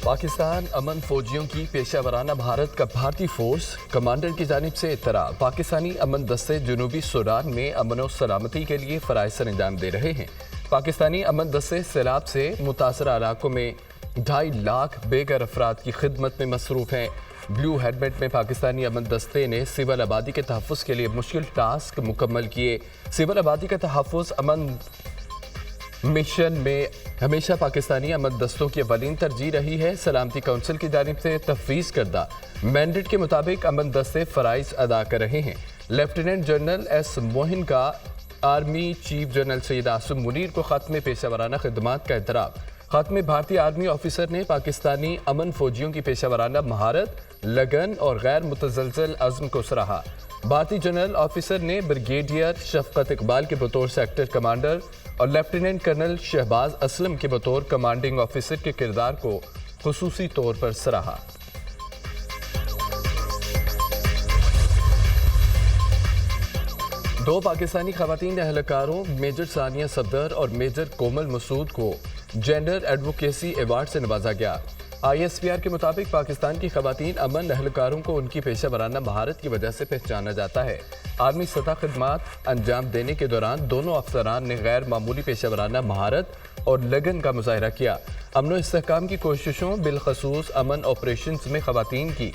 पाकिस्तान अमन फौजियों की पेशा वराना भारत का भारतीय फोर्स कमांडर की जानिब से इत्तरा। पाकिस्तानी अमन दस्ते जनूबी सूडान में अमन और सलामती के लिए फ़राइज़ सर अंजाम दे रहे हैं। पाकिस्तानी अमन दस्ते सैलाब से मुतासरा इलाकों में 2.5 लाख बेघर अफराद की खिदमत में मसरूफ़ हैं। ब्लू हेलमेट में पाकिस्तानी अमन दस्ते ने सिविल आबादी के तहफ़्फ़ुज़ के लिए मुश्किल टास्क मुकम्मल किए। सिविल आबादी का तहफ़्फ़ुज़ अमन मिशन में हमेशा पाकिस्तानी अमन दस्तों की अवलीन तरजीह रही है। सलामती काउंसिल की जानिब से तफवीज़ करदा मैंडेट के मुताबिक अमन दस्ते फ़राइज़ अदा कर रहे हैं। लेफ्टिनेंट जनरल एस मोहिन का army chief general Syed Asim Munir को ख़त्म पेशा वराना खिदमात का एतराफ़। ख़त्म भारतीय आर्मी ऑफिसर ने पाकिस्तानी अमन फौजियों की पेशा वराना महारत, लगन और गैर मुतज़लज़ल अज़्म को सराहा। भारतीय जनरल ऑफिसर ने ब्रिगेडियर शफकत इकबाल के बतौर सेक्टर कमांडर और लेफ्टिनेंट कर्नल शहबाज असलम के बतौर कमांडिंग ऑफिसर के किरदार को खुसूसी तौर पर सराहा। दो पाकिस्तानी ख़वातीन एहलकारों मेजर सानिया सफदर और मेजर कोमल मसूद को जेंडर एडवोकेसी अवार्ड से नवाजा गया। ISPR के मुताबिक पाकिस्तान की ख़वातीन अमन एहलकारों को उनकी पेशा वराना महारत की वजह से पहचाना जाता है। आर्मी सतह खिदमात अंजाम देने के दौरान दोनों अफसरान ने गैर मामूली पेशा वराना महारत और लगन का मुजाहरा किया। अमन व इस्तेहकाम की कोशिशों बिलखसूस अमन ऑपरेशंस में ख़वातीन की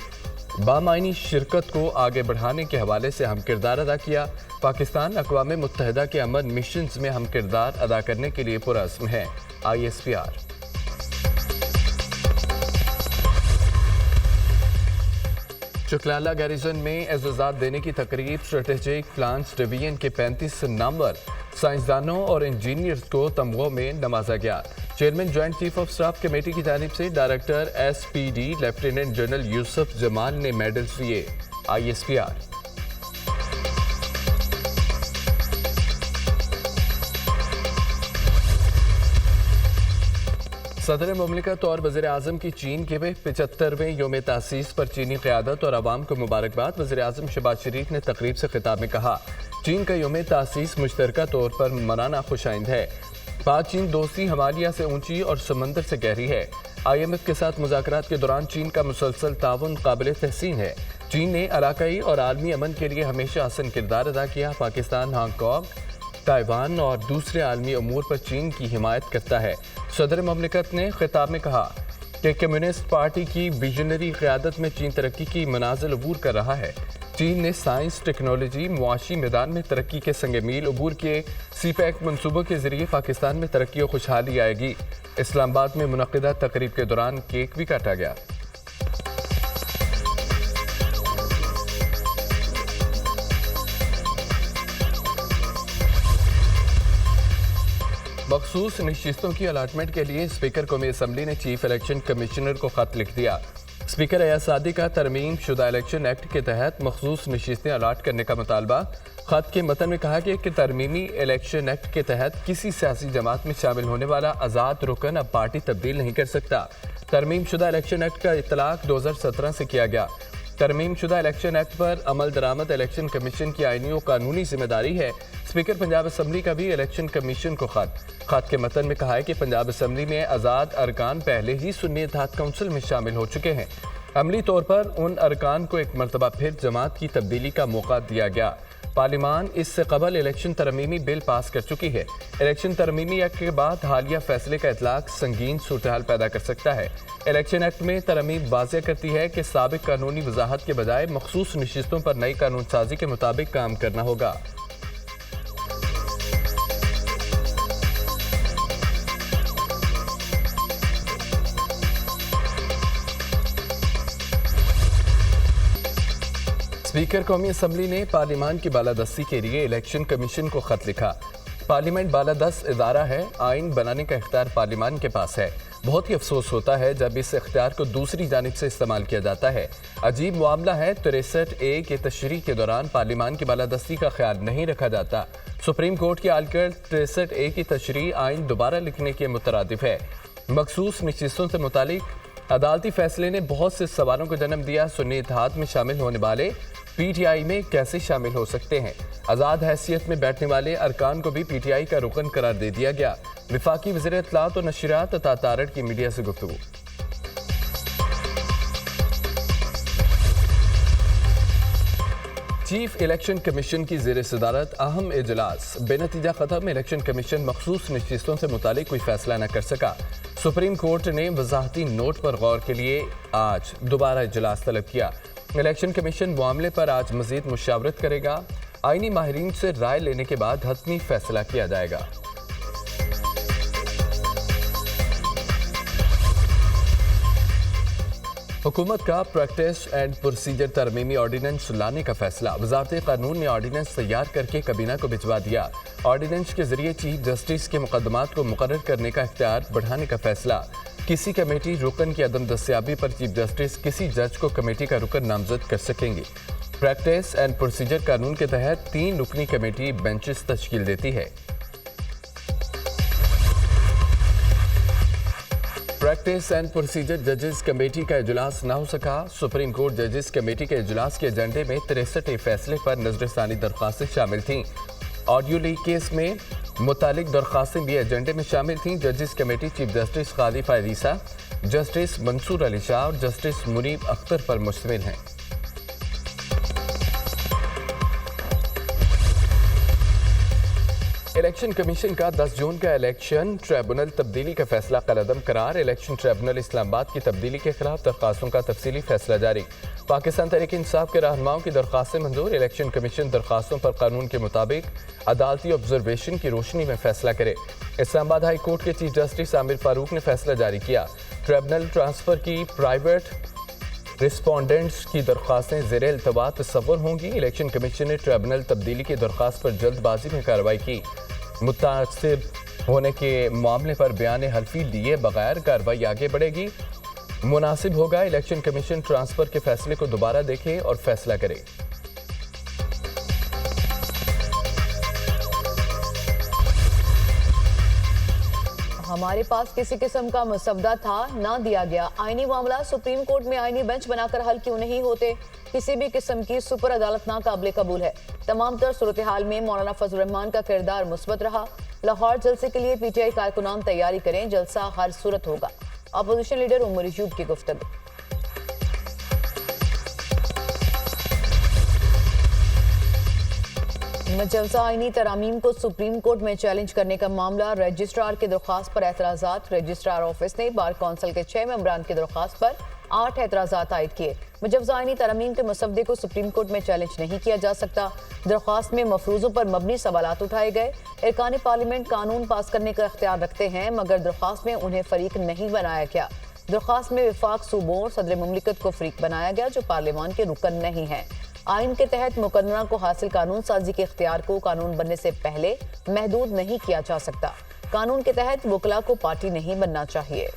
बामायनी शिरकत को आगे बढ़ाने के हवाले से हम किरदार अदा किया। पाकिस्तान अक़वाम मुत्तहिदा के अमन मिशंस में हम किरदार अदा करने के लिए पुरअज़्म है। ISPR। चुकलाला गैरिजन में एज़ाज़ात देने की तकरीब स्ट्रेटेजिक प्लान्स डिवीजन के 35 नामवर साइंसदानों और इंजीनियर्स को तमगों में नवाजा गया। Chairman joint chief of staff committee की जानिब से director SPD lieutenant general Yusuf Jamal ने मेडल्स दिए। ISPR। सदर मुमलिकत और वज़ीर आज़म की चीन के 75वें योम तासीस पर चीनी क़यादत और आवाम को मुबारकबाद। वज़ीर आज़म शहबाज शरीफ ने तकरीब से खिताब में कहा, चीन का योम तासीस मुश्तरका तौर पर मनाना खुशाइंद है। पाक चीन दोस्ती हिमालय से ऊंची और समंदर से गहरी है। IMF के साथ मुज़ाकरात के दौरान चीन का मुसलसल ताउन काबिल तहसीन है। चीन ने इलाकाई और आलमी अमन के लिए हमेशा हसन किरदार अदा किया। पाकिस्तान, हांगकॉन्ग, ताइवान और दूसरे आलमी अमूर पर चीन की हिमायत करता है। सदर मुमलिकत ने खिताब में कहा कि कम्युनिस्ट पार्टी की विजनरी क़यादत में चीन तरक्की की मनाजिल अबूर कर रहा है। चीन ने साइंस, टेक्नोलॉजी, मुआशी मैदान में तरक्की के संग मील अबूर किए। CPEC मनसूबों के जरिए पाकिस्तान में तरक्की और खुशहाली आएगी। इस्लामाबाद में मुनक़िदा तकरीब के दौरान केक भी काटा गया। मखसूस नशिस्तों की अलाटमेंट के लिए स्पीकर कौमी असम्बली ने चीफ इलेक्शन कमिश्नर को खत लिख दिया। स्पीकर अयाज सादी का तरमीम शुदा इलेक्शन एक्ट के तहत मखसूस नशिस्तें अलाट करने का मुतालबा। खत के मतन में कहा गया कि तरमीमी इलेक्शन एक्ट के तहत किसी सियासी जमात में शामिल होने वाला आज़ाद रुकन अब पार्टी तब्दील नहीं कर सकता। तरमीम शुदा इलेक्शन एक्ट का इतलाक 2017 से किया गया। तरमीम शुदा इलेक्शन एक्ट पर अमल दरामद इलेक्शन कमीशन की आईनी और कानूनी जिम्मेदारी है। स्पीकर पंजाब असम्बली का भी इलेक्शन कमीशन को खत के मतन में कहा है कि पंजाब असम्बली में आज़ाद अरकान पहले ही सुन्नी इत्तेहाद काउंसिल में शामिल हो चुके हैं। अमली तौर पर उन अरकान को एक मरतबा फिर जमात की तब्दीली का मौका दिया गया। पार्लिमान इससे कबल इलेक्शन तरमीमी बिल पास कर चुकी है। इलेक्शन तरमीमी एक्ट के बाद हालिया फैसले का इतलाक संगीन सूरत पैदा कर सकता है। इलेक्शन एक्ट में तरमीम वाज़ेह करती है कि साबिक कानूनी वजाहत के बजाय मखसूस नशिस्तों पर नई कानून साजी के मुताबिक काम करना होगा। स्पीकर कौमी असम्बली ने पार्लिमान की बालादस्ती के लिए इलेक्शन कमीशन को खत लिखा। पार्लियामेंट बालादस्त इदारा है, आइन बनाने का इख्तियार पार्लिमान के पास है। बहुत ही अफसोस होता है जब इस इख्तियार को दूसरी जानिब से इस्तेमाल किया जाता है। अजीब मामला है, 63A के तशरीह के दौरान पार्लिमान की बालादस्ती का ख्याल नहीं रखा जाता। सुप्रीम कोर्ट की आर्टिकल 63A की तशरीह आइन दोबारा लिखने के मुतरादिफ है। मखसूस नशिस्तों से मुतालिक अदालती फैसले ने बहुत से सवालों को जन्म दिया। सुन्नी इत्तेहाद में शामिल होने वाले PTI में कैसे शामिल हो सकते हैं? आज़ाद हैसियत में बैठने वाले अरकान को भी PTI का रुकन करार दे दिया गया। वफाकी वज़ीर इत्तलाआत और नशरियात अता तारड़ की मीडिया से गुफ्तगू। चीफ इलेक्शन कमीशन की ज़ेर सदारत अहम इजलास बेनतीजा ख़त्म। इलेक्शन कमीशन मखसूस नशिस्तों से मुतालिक कोई फैसला न कर सका। सुप्रीम कोर्ट ने वजाहती नोट पर गौर के लिए आज दोबारा इजलास तलब किया। इलेक्शन कमीशन मामले पर आज मजीद मुशावरत करेगा। आईनी माहिरीन से राय लेने के बाद हतमी फैसला किया जाएगा। हुकूमत का प्रैक्टिस एंड प्रोसीजर तरमीमी ऑर्डिनेंस लाने का फैसला। वजारत कानून ने ऑर्डिनेंस तैयार करके कबीना को भिजवा दिया। ऑर्डिनेंस के जरिए चीफ जस्टिस के मुकदमात को मुकर्रर करने का इख्तियार बढ़ाने का फैसला। किसी कमेटी रुकन की अदम दस्तियाबी पर चीफ जस्टिस किसी जज को कमेटी का रुकन नामजद कर सकेंगे। प्रैक्टिस एंड प्रोसीजर कानून के तहत 3 रुकनी कमेटी बेंचेस तश्कील देती है। प्रैक्टिस एंड प्रोसीजर जजेस कमेटी का इजलास न हो सका। सुप्रीम कोर्ट जजेस कमेटी के इजलास के एजेंडे में 63 फैसले पर नजरसानी दरख्वास्तें शामिल थीं। ऑडियो लीक केस में मुतालिक दरख्वास्तें भी एजेंडे में शामिल थीं। जजेस कमेटी चीफ जस्टिस कादी फायदीसा, जस्टिस मंसूर अली शाह और जस्टिस मुनीब अख्तर पर मुश्तमिल हैं। इलेक्शन कमीशन का 10 जून का इलेक्शन ट्रिब्यूनल तब्दीली का फैसला कलअदम करार। इलेक्शन ट्रिब्यूनल इस्लामाबाद की तब्दीली के खिलाफ दरख्वास्तों का तफसीली फैसला जारी। पाकिस्तान तहरीक इंसाफ के रहनुमाओं की दरख्वास्तें मंजूर। इलेक्शन कमीशन दरख्वास्तों पर कानून के मुताबिक अदालती ऑब्जर्वेशन की रोशनी में फैसला करे। इस्लामाबाद हाई कोर्ट के चीफ जस्टिस आमिर फारूक ने फैसला जारी किया। ट्रिब्यूनल ट्रांसफर की प्राइवेट रिस्पोंडेंट्स की दरख्वास्तें ज़ेर इल्तवा तस्वुर होंगी। इलेक्शन कमीशन ने ट्रिब्यूनल तब्दीली की दरख्वास्त पर जल्दबाजी में कार्रवाई की। मुतासिब होने के मामले पर बयान हल्फी लिए बगैर कार्रवाई आगे बढ़ेगी। मुनासिब होगा इलेक्शन कमीशन ट्रांसफर के फैसले को दोबारा देखे और फैसला करे। हमारे पास किसी किस्म का मसवदा था, ना दिया गया। आईनी मामला सुप्रीम कोर्ट में आईनी बेंच बनाकर हल क्यों नहीं होते? किसी भी किस्म की सुपर अदालत नाकाबिले कबूल है। तमाम तर सूरत हाल में मौलाना फजल रहमान का किरदार मुस्बत रहा। लाहौर जलसे के लिए पीटीआई कारकुनान तैयारी करें, जलसा हर सूरत होगा। अपोजिशन लीडर उमर अयूब की गुफ्तगू। जलसा आईनी तरामीम को सुप्रीम कोर्ट में चैलेंज करने का मामला। रजिस्ट्रार की दरख्वास्त पर एतराज़ात। रजिस्ट्रार ऑफिस ने बार कौंसिल के 6 मेंबरान की दरख्वास्त पर 8 एतराज़ात आयद किए। मुजवज़ा आईनी तरामीम के मसवदे को सुप्रीम कोर्ट में चैलेंज नहीं किया जा सकता। दरख्वास्त में मफरूज़ों पर मबनी सवालात उठाए गए। अरकान पार्लियामेंट कानून पास करने का इख्तियार रखते हैं, मगर दरख्वास्त में उन्हें फरीक नहीं बनाया गया। दरख्वास्त में विफाक सूबों और सदर मुमलिकत को फरीक बनाया गया, जो पार्लियामान के रुकन नहीं है। आइन के तहत मुकदमा को हासिल कानून साजी के इख्तियार को कानून बनने से पहले महदूद नहीं किया जा सकता। कानून के तहत वकला को पार्टी नहीं बनना चाहिए।